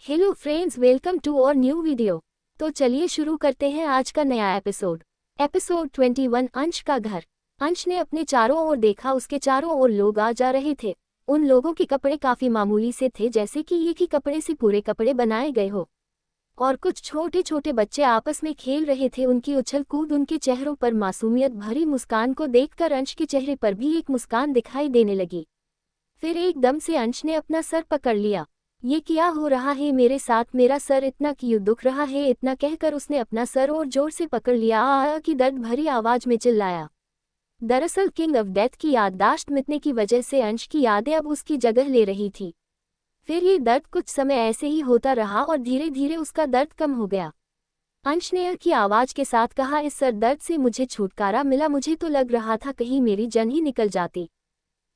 Hello friends, welcome to और new video. तो चलिए शुरू करते हैं आज का नया एपिसोड। एपिसोड 21, अंश का घर। अंश ने अपने चारों ओर देखा, उसके चारों ओर लोग आ जा रहे थे। उन लोगों के कपड़े काफी मामूली से थे, जैसे कि एक ही कपड़े से पूरे कपड़े बनाए गए हो। और कुछ छोटे छोटे बच्चे आपस में खेल रहे थे। उनकी उछल कूद, उनके चेहरों पर मासूमियत भरी मुस्कान को देखकर अंश के चेहरे पर भी एक मुस्कान दिखाई देने लगी। फिर एकदम से अंश ने अपना सर पकड़ लिया। ये क्या हो रहा है मेरे साथ? मेरा सर इतना क्यों दुख रहा है? इतना कहकर उसने अपना सर और जोर से पकड़ लिया। आ की दर्द भरी आवाज में चिल्लाया। दरअसल किंग ऑफ डेथ की याददाश्त मिटने की वजह से अंश की यादें अब उसकी जगह ले रही थी। फिर ये दर्द कुछ समय ऐसे ही होता रहा और धीरे धीरे उसका दर्द कम हो गया। अंश ने की आवाज के साथ कहा, इस सर दर्द से मुझे छुटकारा मिला। मुझे तो लग रहा था कहीं मेरी जान ही निकल जाती।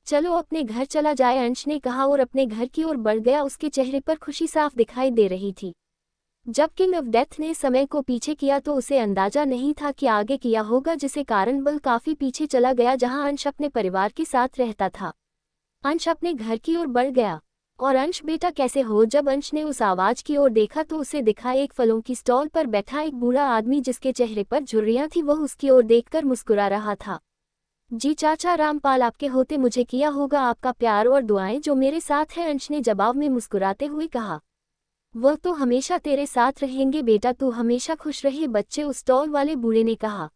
चलो अपने घर चला जाए, अंश ने कहा और अपने घर की ओर बढ़ गया। उसके चेहरे पर खुशी साफ दिखाई दे रही थी। जब किंग ऑफ डेथ ने समय को पीछे किया तो उसे अंदाजा नहीं था कि आगे किया होगा, जिसे कारण बल काफी पीछे चला गया, जहां अंश अपने परिवार के साथ रहता था। अंश अपने घर की ओर बढ़ गया। और अंश बेटा कैसे हो? जब अंश ने उस आवाज की ओर देखा तो उसे दिखा एक फलों की स्टॉल पर बैठा एक बूढ़ा आदमी, जिसके चेहरे पर झुर्रियां थी। वह उसकी ओर देखकर मुस्कुरा रहा था। जी चाचा, रामपाल आपके होते मुझे किया होगा आपका प्यार और दुआएं जो मेरे साथ है, अंश ने जवाब में मुस्कुराते हुए कहा। वह तो हमेशा तेरे साथ रहेंगे बेटा, तू हमेशा खुश रहे बच्चे, उस स्टॉल वाले बूढ़े ने कहा।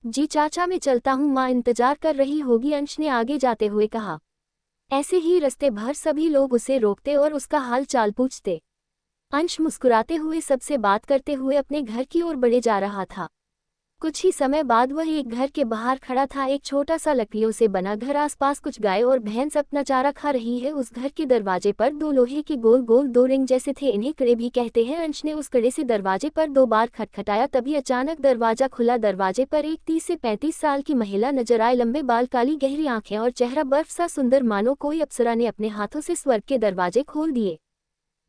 जी चाचा, मैं चलता हूँ, माँ इंतजार कर रही होगी, अंश ने आगे जाते हुए कहा। ऐसे ही रास्ते भर सभी लोग उसे रोकते और उसका हाल चाल पूछते। अंश मुस्कुराते हुए सबसे बात करते हुए अपने घर की ओर बढ़े जा रहा था। कुछ ही समय बाद वह एक घर के बाहर खड़ा था, एक छोटा सा लकड़ियों से बना घर। आसपास कुछ गाय और भैंस अपना चारा खा रही है। उस घर के दरवाजे पर दो लोहे के गोल गोल दो रिंग जैसे थे, इन्हें कड़े भी कहते हैं। अंश ने उस कड़े से दरवाजे पर 2 बार खटखटाया, तभी अचानक दरवाजा खुला। दरवाजे पर एक 30 से 35 साल की महिला नजर आए। लंबे बाल, काली गहरी आंखें और चेहरा बर्फ सा सुंदर, मानो कोई अप्सरा ने अपने हाथों से स्वर्ग के दरवाजे खोल दिए।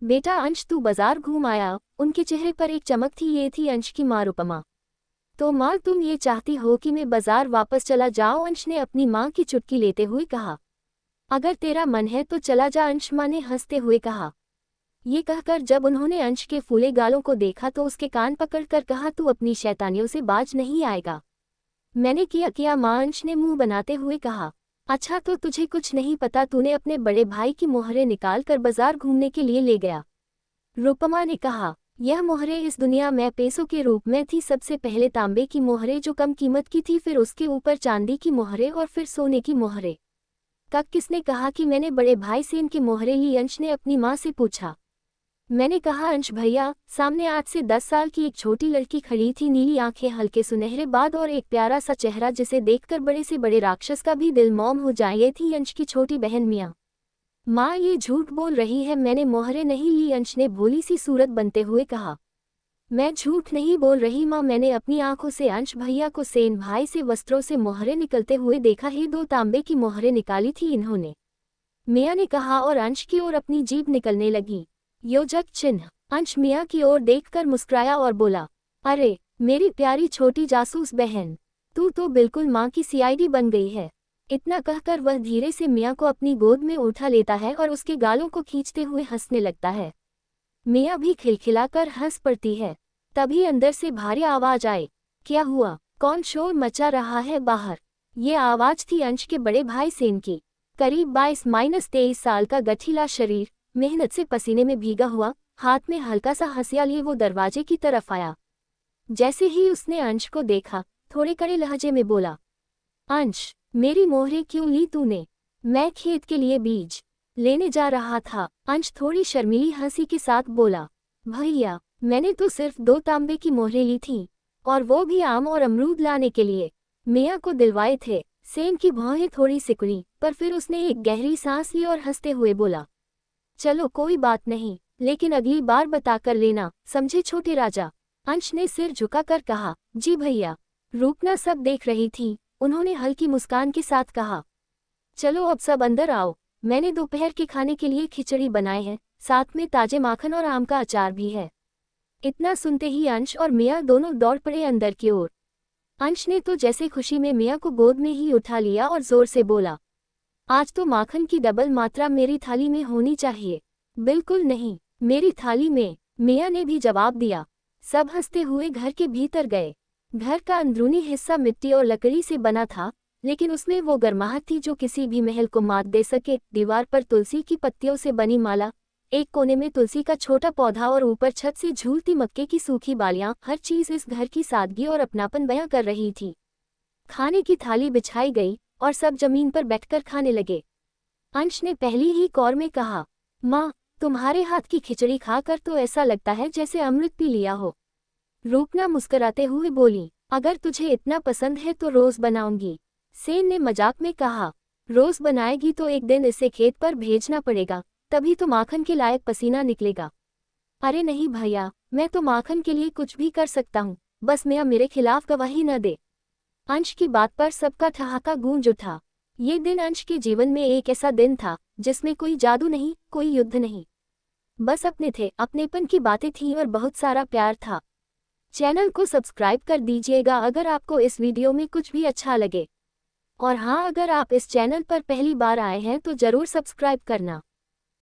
बेटा अंश, तू बाजार घूम आया? उनके चेहरे पर एक चमक थी। ये थी अंश की माँ रूपमा। तो माँ, तुम ये चाहती हो कि मैं बाजार वापस चला जाऊं? अंश ने अपनी माँ की चुटकी लेते हुए कहा। अगर तेरा मन है तो चला जा, अंश माँ ने हंसते हुए कहा। ये कहकर जब उन्होंने अंश के फूले गालों को देखा तो उसके कान पकड़कर कहा, तू अपनी शैतानियों से बाज नहीं आएगा। मैंने किया माँ, अंश ने मुंह बनाते हुए कहा। अच्छा, तो तुझे कुछ नहीं पता? तूने अपने बड़े भाई की मोहरें निकाल कर बाजार घूमने के लिए ले गया, रूपमा ने कहा। यह मोहरें इस दुनिया में पैसों के रूप में थी। सबसे पहले तांबे की मोहरें जो कम कीमत की थी, फिर उसके ऊपर चांदी की मोहरें और फिर सोने की मोहरें। किसने कहा कि मैंने बड़े भाई से इनकी मोहरें ली? अंश ने अपनी माँ से पूछा। मैंने कहा अंश भैया। सामने 8 से 10 साल की एक छोटी लड़की खड़ी थी, नीली आंखें, हल्के सुनहरे बाल और एक प्यारा सा चेहरा, जिसे देखकर बड़े से बड़े राक्षस का भी दिल मौम हो जाए। ये थी अंश की छोटी बहन मिया। माँ, ये झूठ बोल रही है, मैंने मोहरें नहीं ली, अंश ने भोली सी सूरत बनते हुए कहा। मैं झूठ नहीं बोल रही माँ, मैंने अपनी आंखों से अंश भैया को सेन भाई से वस्त्रों से मोहरें निकलते हुए देखा है। 2 तांबे की मोहरें निकाली थी इन्होंने, मिया ने कहा और अंश की ओर अपनी जीभ निकलने लगी। योजक चिन्ह। अंश मिया की ओर देखकर मुस्कुराया और बोला, अरे मेरी प्यारी छोटी जासूस बहन, तू तो बिल्कुल माँ की सीआईडी बन गई है। इतना कहकर वह धीरे से मिया को अपनी गोद में उठा लेता है और उसके गालों को खींचते हुए हंसने लगता है। मिया भी खिलखिलाकर हंस पड़ती है। तभी अंदर से भारी आवाज आए। क्या हुआ? कौन शोर मचा रहा है बाहर? ये आवाज थी अंश के बड़े भाई सेन की। करीब 22-23 साल का गठीला शरीर, मेहनत से पसीने में भीगा हुआ, हाथ में हल्का सा हंसिया लिए वो दरवाजे की तरफ आया। जैसे ही उसने अंश को देखा, थोड़े कड़े लहजे में बोला, अंश, मेरी मोहरें क्यों ली तूने? मैं खेत के लिए बीज लेने जा रहा था। अंश थोड़ी शर्मीली हंसी के साथ बोला, भैया, मैंने तो सिर्फ 2 तांबे की मोहरें ली थीं, और वो भी आम और अमरूद लाने के लिए। मिया को दिलवाए थे। सेन की भौहें थोड़ी सिकुड़ी, पर फिर उसने एक गहरी सांस ली और हंसते हुए बोला, चलो कोई बात नहीं, लेकिन अगली बार बता कर लेना, समझे छोटे राजा? अंश ने सिर झुकाकर कहा, जी भैया। रूपना सब देख रही थी। उन्होंने हल्की मुस्कान के साथ कहा, चलो अब सब अंदर आओ, मैंने दोपहर के खाने के लिए खिचड़ी बनाए हैं, साथ में ताजे माखन और आम का अचार भी है। इतना सुनते ही अंश और मिया दोनों दौड़ पड़े अंदर की ओर। अंश ने तो जैसे खुशी में मिया को गोद में ही उठा लिया और जोर से बोला, आज तो माखन की डबल मात्रा मेरी थाली में होनी चाहिए। बिल्कुल नहीं, मेरी थाली में, मियाँ ने भी जवाब दिया। सब हंसते हुए घर के भीतर गए। घर का अंदरूनी हिस्सा मिट्टी और लकड़ी से बना था, लेकिन उसमें वो गर्माहट थी जो किसी भी महल को मात दे सके। दीवार पर तुलसी की पत्तियों से बनी माला, एक कोने में तुलसी का छोटा पौधा और ऊपर छत से झूलती मक्के की सूखी बालियां, हर चीज इस घर की सादगी और अपनापन बयां कर रही थी। खाने की थाली बिछाई गई और सब जमीन पर बैठकर खाने लगे। अंश ने पहली ही कौर में कहा, माँ, तुम्हारे हाथ की खिचड़ी खाकर तो ऐसा लगता है जैसे अमृत पी लिया हो। रूपना मुस्कुराते हुए बोली, अगर तुझे इतना पसंद है तो रोज बनाऊंगी। सेन ने मजाक में कहा, रोज बनाएगी तो एक दिन इसे खेत पर भेजना पड़ेगा, तभी तो माखन के लायक पसीना निकलेगा। अरे नहीं भैया, मैं तो माखन के लिए कुछ भी कर सकता हूँ, बस मियाँ मेरे खिलाफ गवाही न दे। अंश की बात पर सबका ठहाका गूंज उठा। ये दिन अंश के जीवन में एक ऐसा दिन था जिसमें कोई जादू नहीं, कोई युद्ध नहीं, बस अपने थे, अपनेपन की बातें थीं और बहुत सारा प्यार था। चैनल को सब्सक्राइब कर दीजिएगा अगर आपको इस वीडियो में कुछ भी अच्छा लगे। और हाँ, अगर आप इस चैनल पर पहली बार आए हैं तो जरूर सब्सक्राइब करना।